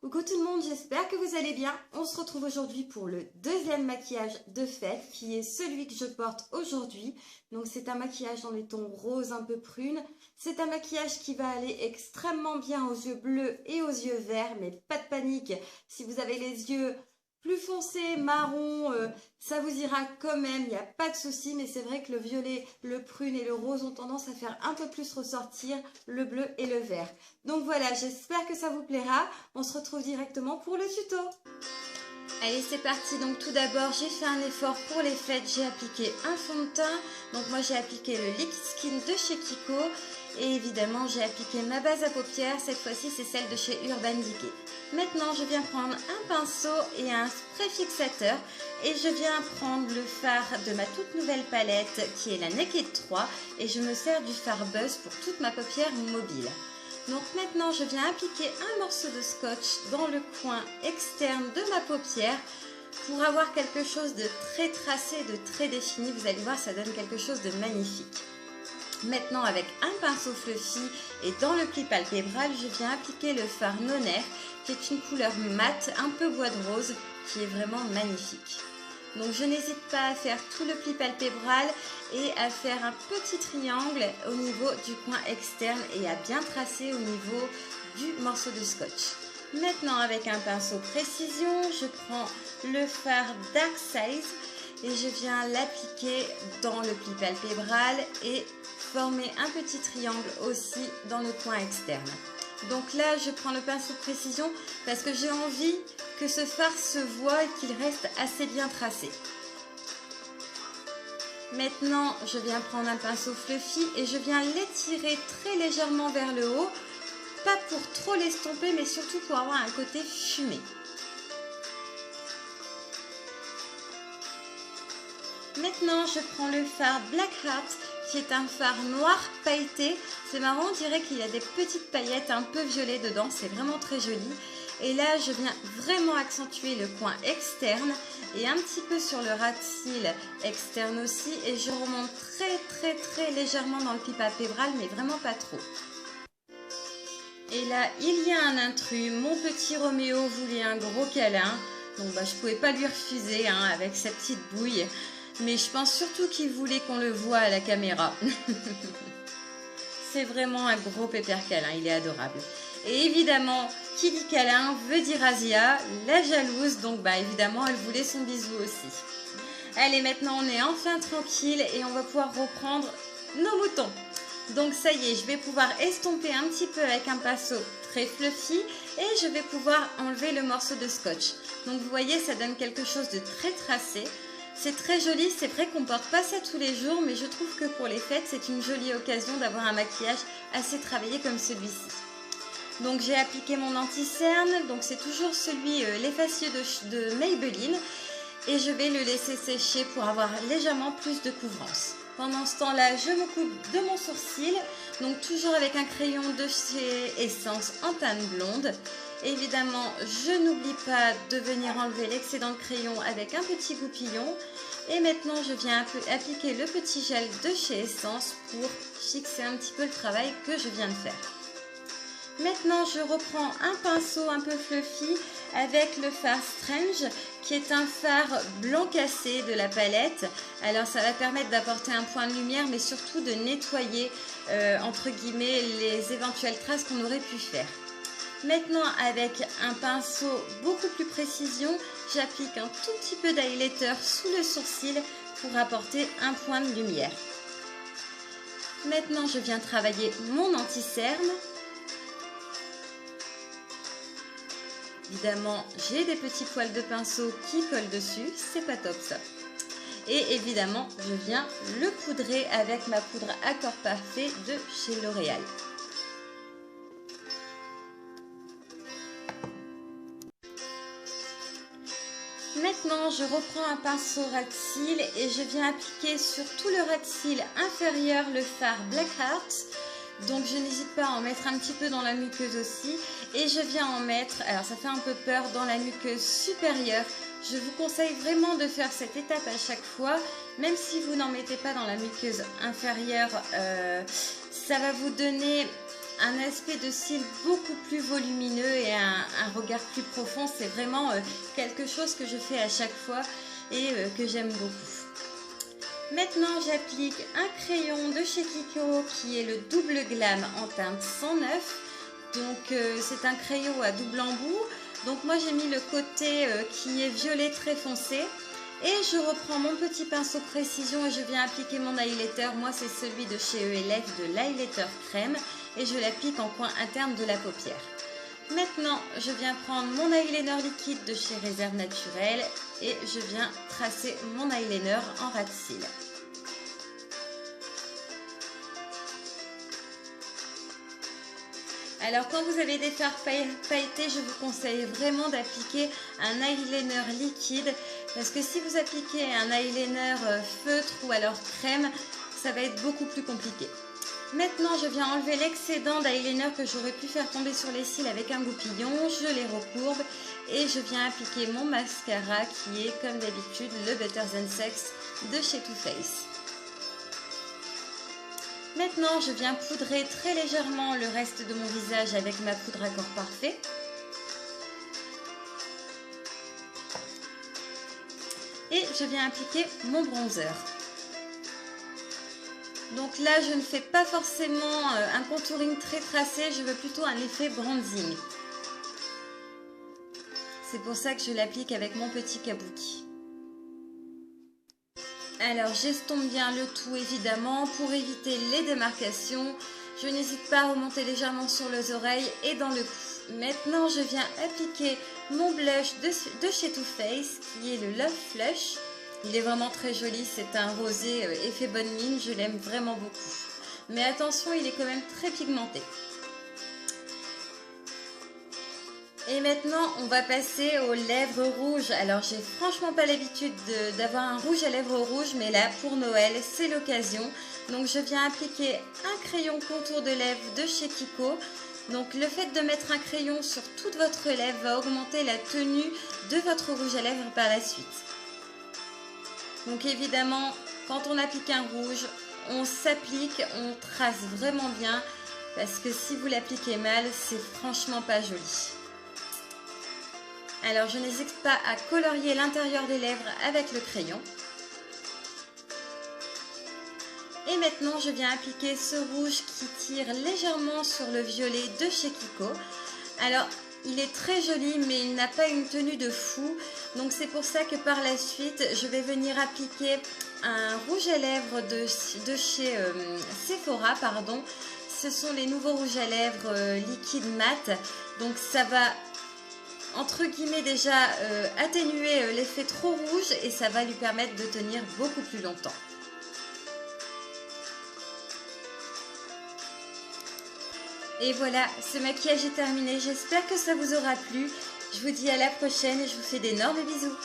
Coucou tout le monde, j'espère que vous allez bien. On se retrouve aujourd'hui pour le deuxième maquillage de fête qui est celui que je porte aujourd'hui. Donc c'est un maquillage dans les tons roses un peu prunes. C'est un maquillage qui va aller extrêmement bien aux yeux bleus et aux yeux verts, mais pas de panique. Si vous avez les yeux plus foncés, marron, ça vous ira quand même, il n'y a pas de souci, mais c'est vrai que le violet, le prune et le rose ont tendance à faire un peu plus ressortir le bleu et le vert. Donc voilà, j'espère que ça vous plaira. On se retrouve directement pour le tuto. Allez, c'est parti. Donc tout d'abord, j'ai fait un effort pour les fêtes. J'ai appliqué un fond de teint. Donc moi, j'ai appliqué le Liquid Skin de chez Kiko. Et évidemment, j'ai appliqué ma base à paupières. Cette fois-ci, c'est celle de chez Urban Decay. Maintenant, je viens prendre un pinceau et un spray fixateur. Et je viens prendre le fard de ma toute nouvelle palette, qui est la Naked 3. Et je me sers du fard Buzz pour toute ma paupière mobile. Donc maintenant, je viens appliquer un morceau de scotch dans le coin externe de ma paupière pour avoir quelque chose de très tracé, de très défini. Vous allez voir, ça donne quelque chose de magnifique. Maintenant, avec un pinceau fluffy et dans le pli palpébral, je viens appliquer le fard Nonaire, qui est une couleur mate, un peu bois de rose, qui est vraiment magnifique. Donc je n'hésite pas à faire tout le pli palpébral et à faire un petit triangle au niveau du coin externe et à bien tracer au niveau du morceau de scotch. Maintenant, avec un pinceau précision, je prends le fard Dark Size et je viens l'appliquer dans le pli palpébral et former un petit triangle aussi dans le coin externe. Donc là, je prends le pinceau de précision parce que j'ai envie que ce fard se voit et qu'il reste assez bien tracé. Maintenant, je viens prendre un pinceau fluffy et je viens l'étirer très légèrement vers le haut. Pas pour trop l'estomper, mais surtout pour avoir un côté fumé. Maintenant, je prends le fard Black Heart, qui est un fard noir pailleté. C'est marrant, on dirait qu'il y a des petites paillettes un peu violet dedans. C'est vraiment très joli. Et là, je viens vraiment accentuer le coin externe et un petit peu sur le ras de cils externe aussi. Et je remonte très légèrement dans le pli palpébral, mais vraiment pas trop. Et là, il y a un intrus. Mon petit Roméo voulait un gros câlin. Donc, je ne pouvais pas lui refuser avec sa petite bouille. Mais je pense surtout qu'il voulait qu'on le voie à la caméra. C'est vraiment un gros pépère câlin, il est adorable. Et évidemment, qui dit câlin veut dire Asia, la jalouse. Donc évidemment, elle voulait son bisou aussi. Allez, maintenant on est enfin tranquille et on va pouvoir reprendre nos moutons. Donc ça y est, je vais pouvoir estomper un petit peu avec un pinceau très fluffy et je vais pouvoir enlever le morceau de scotch. Donc vous voyez, ça donne quelque chose de très tracé. C'est très joli, c'est vrai qu'on ne porte pas ça tous les jours, mais je trouve que pour les fêtes, c'est une jolie occasion d'avoir un maquillage assez travaillé comme celui-ci. Donc j'ai appliqué mon anti-cerne, donc c'est toujours celui, l'effacieux de Maybelline, et je vais le laisser sécher pour avoir légèrement plus de couvrance. Pendant ce temps-là, je m'occupe de mon sourcil, donc toujours avec un crayon de chez Essence en teinte blonde. Évidemment, je n'oublie pas de venir enlever l'excédent de crayon avec un petit goupillon. Et maintenant, je viens appliquer le petit gel de chez Essence pour fixer un petit peu le travail que je viens de faire. Maintenant, je reprends un pinceau un peu fluffy avec le fard Strange, qui est un fard blanc cassé de la palette. Alors, ça va permettre d'apporter un point de lumière, mais surtout de nettoyer, entre guillemets, les éventuelles traces qu'on aurait pu faire. Maintenant, avec un pinceau beaucoup plus précision, j'applique un tout petit peu d'highlighter sous le sourcil pour apporter un point de lumière. Maintenant, je viens travailler mon anti-cerne. Évidemment, j'ai des petits poils de pinceau qui collent dessus, c'est pas top ça. Et évidemment, je viens le poudrer avec ma poudre Accord Parfait de chez L'Oréal. Maintenant, je reprends un pinceau ras de cils et je viens appliquer sur tout le ras de cils inférieur le fard Black Heart. Donc je n'hésite pas à en mettre un petit peu dans la muqueuse aussi. Et je viens en mettre, alors ça fait un peu peur, dans la muqueuse supérieure. Je vous conseille vraiment de faire cette étape à chaque fois. Même si vous n'en mettez pas dans la muqueuse inférieure, ça va vous donner un aspect de cils beaucoup plus volumineux et un regard plus profond. C'est vraiment quelque chose que je fais à chaque fois et que j'aime beaucoup. Maintenant, j'applique un crayon de chez Kiko qui est le Double Glam en teinte 109. Donc, c'est un crayon à double embout. Donc, moi, j'ai mis le côté qui est violet très foncé. Et je reprends mon petit pinceau précision et je viens appliquer mon highlighter. Moi, c'est celui de chez ELF de l'highlighter crème. Et je l'applique en coin interne de la paupière. Maintenant, je viens prendre mon eyeliner liquide de chez Réserve Naturelle et je viens tracer mon eyeliner en ras de cils. Alors, quand vous avez des fards pailletés, je vous conseille vraiment d'appliquer un eyeliner liquide parce que si vous appliquez un eyeliner feutre ou alors crème, ça va être beaucoup plus compliqué. Maintenant, je viens enlever l'excédent d'eyeliner que j'aurais pu faire tomber sur les cils avec un goupillon. Je les recourbe et je viens appliquer mon mascara qui est, comme d'habitude, le Better Than Sex de chez Too Faced. Maintenant, je viens poudrer très légèrement le reste de mon visage avec ma poudre à corps parfait. Et je viens appliquer mon bronzer. Donc là, je ne fais pas forcément un contouring très tracé, je veux plutôt un effet bronzing. C'est pour ça que je l'applique avec mon petit kabuki. Alors, j'estompe bien le tout évidemment pour éviter les démarcations. Je n'hésite pas à remonter légèrement sur les oreilles et dans le cou. Maintenant, je viens appliquer mon blush de chez Too Faced qui est le Love Flush. Il est vraiment très joli, c'est un rosé effet bonne mine, je l'aime vraiment beaucoup. Mais attention, il est quand même très pigmenté. Et maintenant, on va passer aux lèvres rouges. Alors, j'ai franchement pas l'habitude d'avoir un rouge à lèvres rouges, mais là, pour Noël, c'est l'occasion. Donc, je viens appliquer un crayon contour de lèvres de chez Kiko. Donc, le fait de mettre un crayon sur toute votre lèvre va augmenter la tenue de votre rouge à lèvres par la suite. Donc évidemment, quand on applique un rouge, on s'applique, on trace vraiment bien parce que si vous l'appliquez mal, c'est franchement pas joli. Alors je n'hésite pas à colorier l'intérieur des lèvres avec le crayon. Et maintenant, je viens appliquer ce rouge qui tire légèrement sur le violet de chez Kiko. Alors, il est très joli, mais il n'a pas une tenue de fou. Donc c'est pour ça que par la suite, je vais venir appliquer un rouge à lèvres de chez Sephora, pardon. Ce sont les nouveaux rouges à lèvres liquide mat. Donc ça va, entre guillemets, déjà atténuer l'effet trop rouge et ça va lui permettre de tenir beaucoup plus longtemps. Et voilà, ce maquillage est terminé. J'espère que ça vous aura plu. Je vous dis à la prochaine et je vous fais d'énormes bisous.